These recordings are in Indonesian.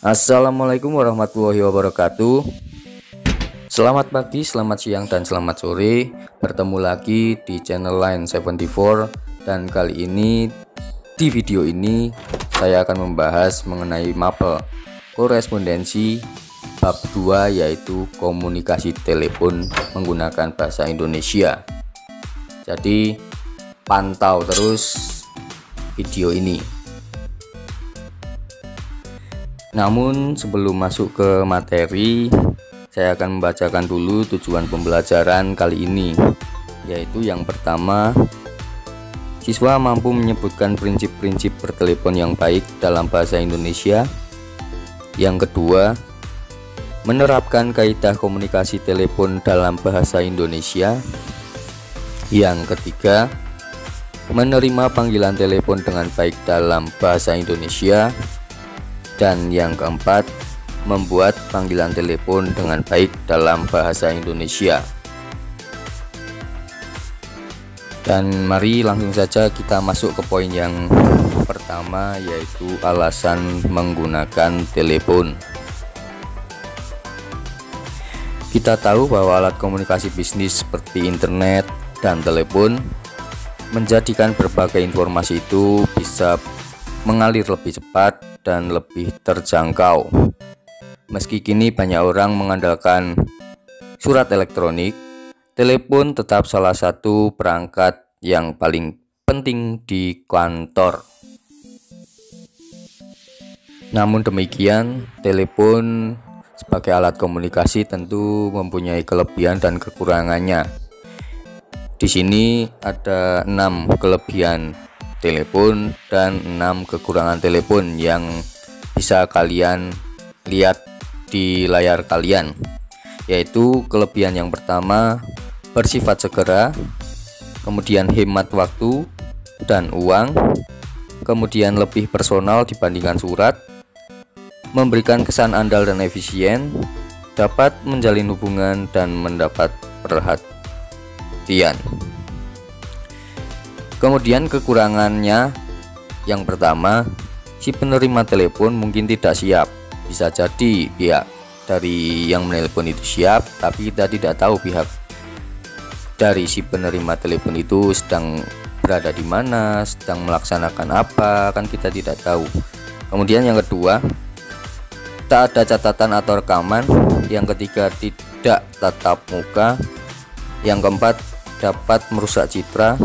Assalamualaikum warahmatullahi wabarakatuh. Selamat pagi, selamat siang, dan selamat sore. Bertemu lagi di channel Line 74. Dan kali ini di video ini saya akan membahas mengenai mapel korespondensi bab 2, yaitu komunikasi telepon menggunakan bahasa Indonesia. Jadi pantau terus video ini. Namun sebelum masuk ke materi, saya akan membacakan dulu tujuan pembelajaran kali ini, yaitu yang pertama, siswa mampu menyebutkan prinsip-prinsip bertelepon yang baik dalam bahasa Indonesia. Yang kedua, menerapkan kaidah komunikasi telepon dalam bahasa Indonesia. Yang ketiga, menerima panggilan telepon dengan baik dalam bahasa Indonesia. Dan yang keempat, membuat panggilan telepon dengan baik dalam bahasa Indonesia. Dan mari langsung saja kita masuk ke poin yang pertama, yaitu alasan menggunakan telepon. Kita tahu bahwa alat komunikasi bisnis seperti internet dan telepon menjadikan berbagai informasi itu bisa mengalir lebih cepat dan lebih terjangkau. Meski kini banyak orang mengandalkan surat elektronik, telepon tetap salah satu perangkat yang paling penting di kantor. Namun demikian, telepon sebagai alat komunikasi tentu mempunyai kelebihan dan kekurangannya. Di sini ada 6 kelebihan telepon dan 6 kekurangan telepon yang bisa kalian lihat di layar kalian, yaitu kelebihan yang pertama, bersifat segera, kemudian hemat waktu dan uang, kemudian lebih personal dibandingkan surat, memberikan kesan andal dan efisien, dapat menjalin hubungan dan mendapat perhatian. Kemudian kekurangannya, yang pertama, si penerima telepon mungkin tidak siap. Bisa jadi pihak dari yang menelpon itu siap, tapi kita tidak tahu pihak dari si penerima telepon itu sedang berada di mana, sedang melaksanakan apa, kan kita tidak tahu. Kemudian yang kedua, tak ada catatan atau rekaman. Yang ketiga, tidak tatap muka. Yang keempat, dapat merusak citra.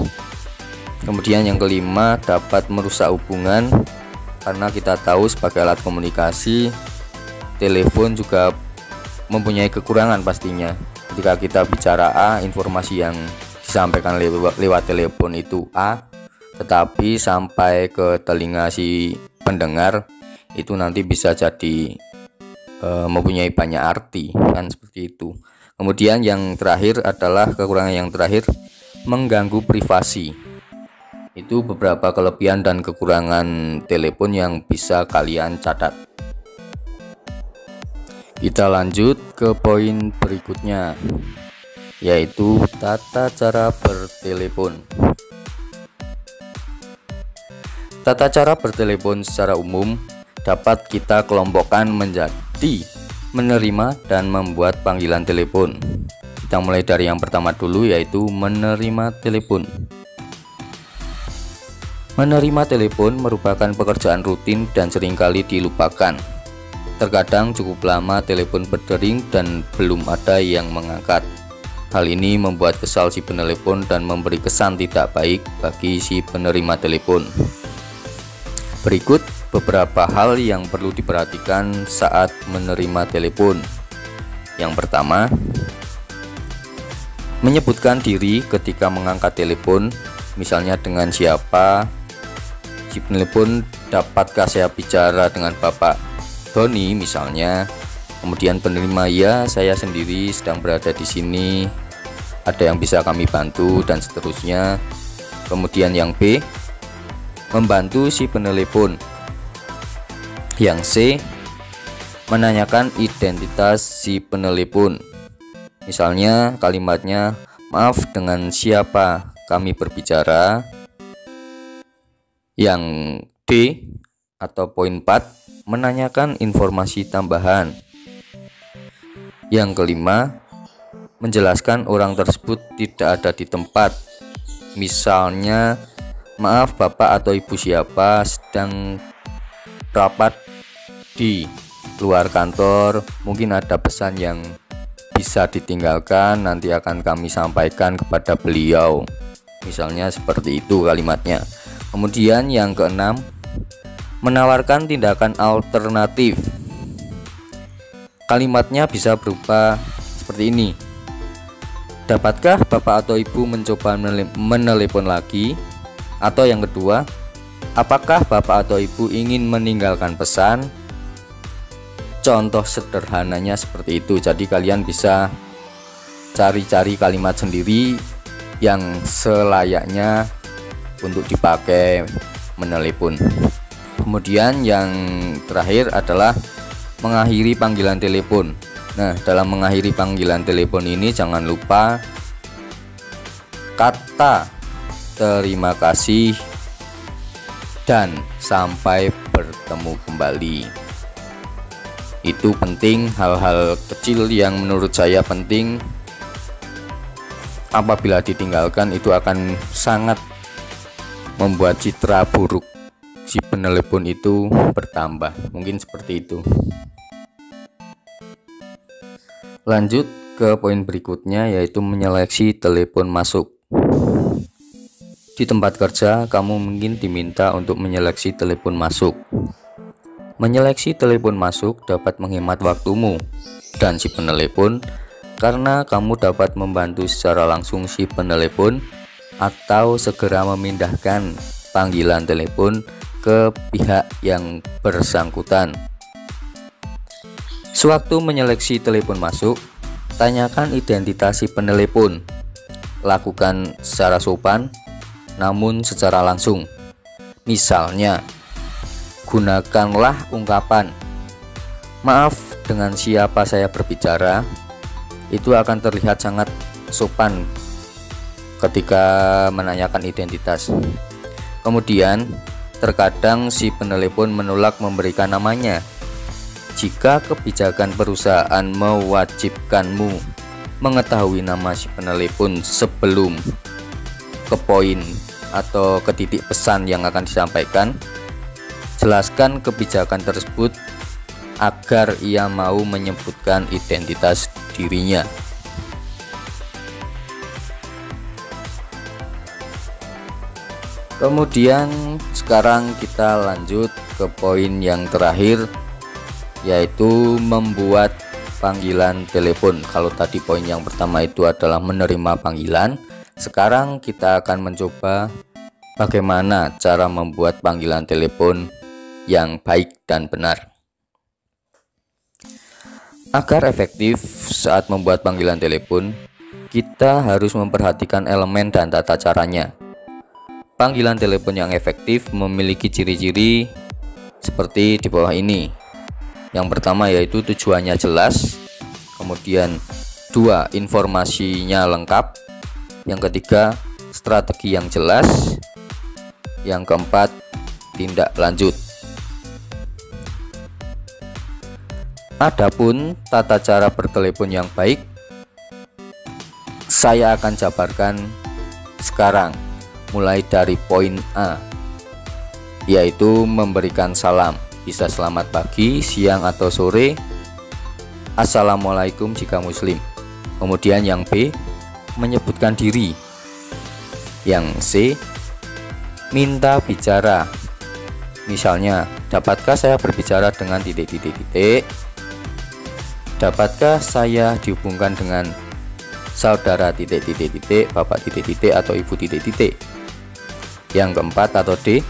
Kemudian yang kelima, dapat merusak hubungan, karena kita tahu sebagai alat komunikasi, telepon juga mempunyai kekurangan pastinya. Ketika kita bicara A, informasi yang disampaikan lewat telepon itu A, tetapi sampai ke telinga si pendengar itu nanti bisa jadi mempunyai banyak arti, kan seperti itu. Kemudian yang terakhir adalah kekurangan yang terakhir, mengganggu privasi. Itu beberapa kelebihan dan kekurangan telepon yang bisa kalian catat. Kita lanjut ke poin berikutnya, yaitu tata cara bertelepon. Tata cara bertelepon secara umum dapat kita kelompokkan menjadi menerima dan membuat panggilan telepon. Kita mulai dari yang pertama dulu, yaitu menerima telepon. Menerima telepon merupakan pekerjaan rutin dan seringkali dilupakan. Terkadang cukup lama telepon berdering dan belum ada yang mengangkat. Hal ini membuat kesal si penelepon dan memberi kesan tidak baik bagi si penerima telepon. Berikut beberapa hal yang perlu diperhatikan saat menerima telepon. Yang pertama, menyebutkan diri ketika mengangkat telepon, misalnya dengan siapa. Si penelepon, dapatkah saya bicara dengan Bapak Doni misalnya. Kemudian penerima, ya saya sendiri sedang berada di sini, ada yang bisa kami bantu, dan seterusnya. Kemudian yang B, membantu si penelepon. Yang C, menanyakan identitas si penelepon. Misalnya kalimatnya, maaf, dengan siapa kami berbicara. Yang D atau poin 4, menanyakan informasi tambahan. Yang kelima, menjelaskan orang tersebut tidak ada di tempat. Misalnya, maaf Bapak atau Ibu siapa sedang rapat di luar kantor, mungkin ada pesan yang bisa ditinggalkan, nanti akan kami sampaikan kepada beliau. Misalnya seperti itu kalimatnya. Kemudian yang keenam, menawarkan tindakan alternatif. Kalimatnya bisa berupa seperti ini. Dapatkah Bapak atau Ibu mencoba menelepon lagi? Atau yang kedua, apakah Bapak atau Ibu ingin meninggalkan pesan? Contoh sederhananya seperti itu. Jadi kalian bisa cari-cari kalimat sendiri yang selayaknya untuk dipakai menelepon. Kemudian yang terakhir adalah mengakhiri panggilan telepon. Nah, dalam mengakhiri panggilan telepon ini jangan lupa kata terima kasih dan sampai bertemu kembali. Itu penting, hal-hal kecil yang menurut saya penting. Apabila ditinggalkan itu akan sangat membuat citra buruk si penelepon itu bertambah. Mungkin seperti itu. Lanjut ke poin berikutnya, yaitu menyeleksi telepon masuk. Di tempat kerja kamu mungkin diminta untuk menyeleksi telepon masuk. Menyeleksi telepon masuk dapat menghemat waktumu dan si penelepon, karena kamu dapat membantu secara langsung si penelepon atau segera memindahkan panggilan telepon ke pihak yang bersangkutan. Sewaktu menyeleksi telepon masuk, tanyakan identitas si penelepon. Lakukan secara sopan namun secara langsung. Misalnya, gunakanlah ungkapan, maaf, dengan siapa saya berbicara. Itu akan terlihat sangat sopan ketika menanyakan identitas. Kemudian, terkadang si penelepon menolak memberikan namanya. Jika kebijakan perusahaan mewajibkanmu mengetahui nama si penelepon sebelum ke poin atau ke titik pesan yang akan disampaikan, jelaskan kebijakan tersebut agar ia mau menyebutkan identitas dirinya. Kemudian sekarang kita lanjut ke poin yang terakhir, yaitu membuat panggilan telepon. Kalau tadi poin yang pertama itu adalah menerima panggilan, sekarang kita akan mencoba bagaimana cara membuat panggilan telepon yang baik dan benar. Agar efektif saat membuat panggilan telepon, kita harus memperhatikan elemen dan tata caranya. Panggilan telepon yang efektif memiliki ciri-ciri seperti di bawah ini. Yang pertama yaitu tujuannya jelas, kemudian 2, informasinya lengkap, yang ketiga strategi yang jelas, yang keempat tindak lanjut. Adapun tata cara bertelepon yang baik, saya akan jabarkan sekarang, mulai dari poin A, yaitu memberikan salam. Bisa selamat pagi, siang, atau sore. Assalamualaikum jika muslim. Kemudian yang B, menyebutkan diri. Yang C, minta bicara. Misalnya, dapatkah saya berbicara dengan titik-titik-titik? Dapatkah saya dihubungkan dengan saudara titik-titik-titik, bapak titik-titik, atau ibu titik-titik? Yang keempat atau D,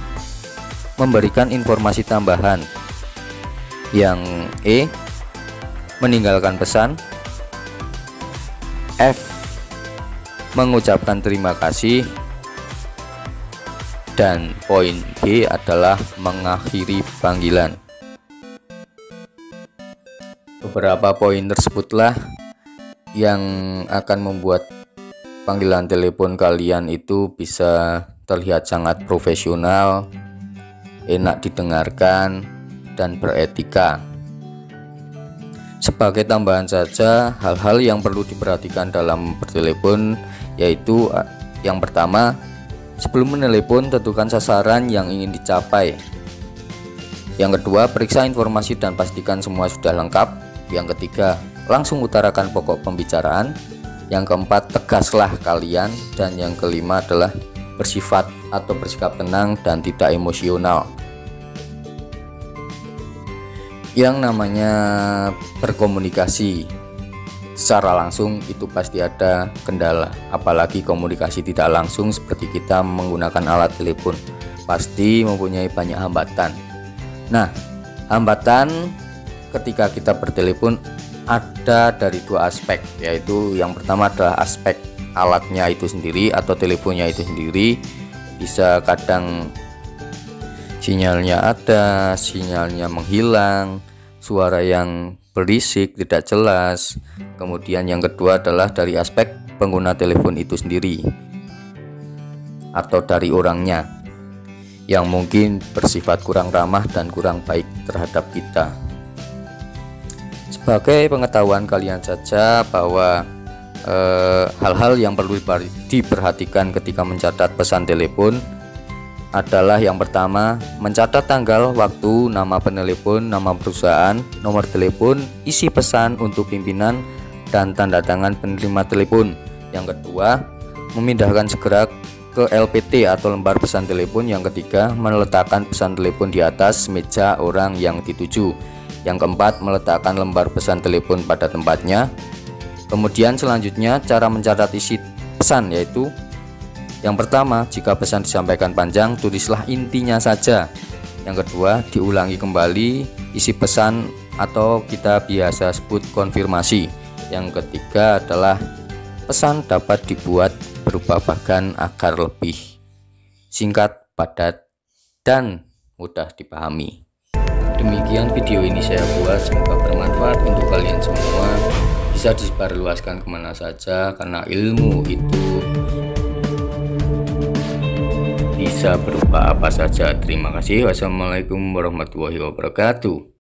memberikan informasi tambahan. Yang E, meninggalkan pesan. F, mengucapkan terima kasih. Dan poin G adalah mengakhiri panggilan. Beberapa poin tersebutlah yang akan membuat panggilan telepon kalian itu bisa terlihat sangat profesional, enak didengarkan, dan beretika. Sebagai tambahan saja, hal-hal yang perlu diperhatikan dalam bertelepon yaitu yang pertama, sebelum menelepon tentukan sasaran yang ingin dicapai. Yang kedua, periksa informasi dan pastikan semua sudah lengkap. Yang ketiga, langsung utarakan pokok pembicaraan. Yang keempat, tegaslah kalian. Dan yang kelima adalah bersifat atau bersikap tenang dan tidak emosional. Yang namanya berkomunikasi secara langsung itu pasti ada kendala, apalagi komunikasi tidak langsung seperti kita menggunakan alat telepon, pasti mempunyai banyak hambatan. Nah, hambatan ketika kita bertelepon ada dari dua aspek, yaitu yang pertama adalah aspek alatnya itu sendiri atau teleponnya itu sendiri. Bisa kadang sinyalnya ada, sinyalnya menghilang, suara yang berisik, tidak jelas. Kemudian yang kedua adalah dari aspek pengguna telepon itu sendiri atau dari orangnya yang mungkin bersifat kurang ramah dan kurang baik terhadap kita. Sebagai pengetahuan kalian saja bahwa hal-hal yang perlu diperhatikan ketika mencatat pesan telepon adalah yang pertama, mencatat tanggal, waktu, nama penelepon, nama perusahaan, nomor telepon, isi pesan untuk pimpinan, dan tanda tangan penerima telepon. Yang kedua, memindahkan segera ke LPT atau lembar pesan telepon. Yang ketiga, meletakkan pesan telepon di atas meja orang yang dituju. Yang keempat, meletakkan lembar pesan telepon pada tempatnya. Kemudian selanjutnya cara mencatat isi pesan yaitu yang pertama, jika pesan disampaikan panjang, tulislah intinya saja. Yang kedua, diulangi kembali isi pesan atau kita biasa sebut konfirmasi. Yang ketiga adalah pesan dapat dibuat berupa bagan agar lebih singkat, padat, dan mudah dipahami. Demikian video ini saya buat, semoga bermanfaat untuk kalian semua. Bisa disebarluaskan kemana saja karena ilmu itu bisa berupa apa saja. Terima kasih. Wassalamualaikum warahmatullahi wabarakatuh.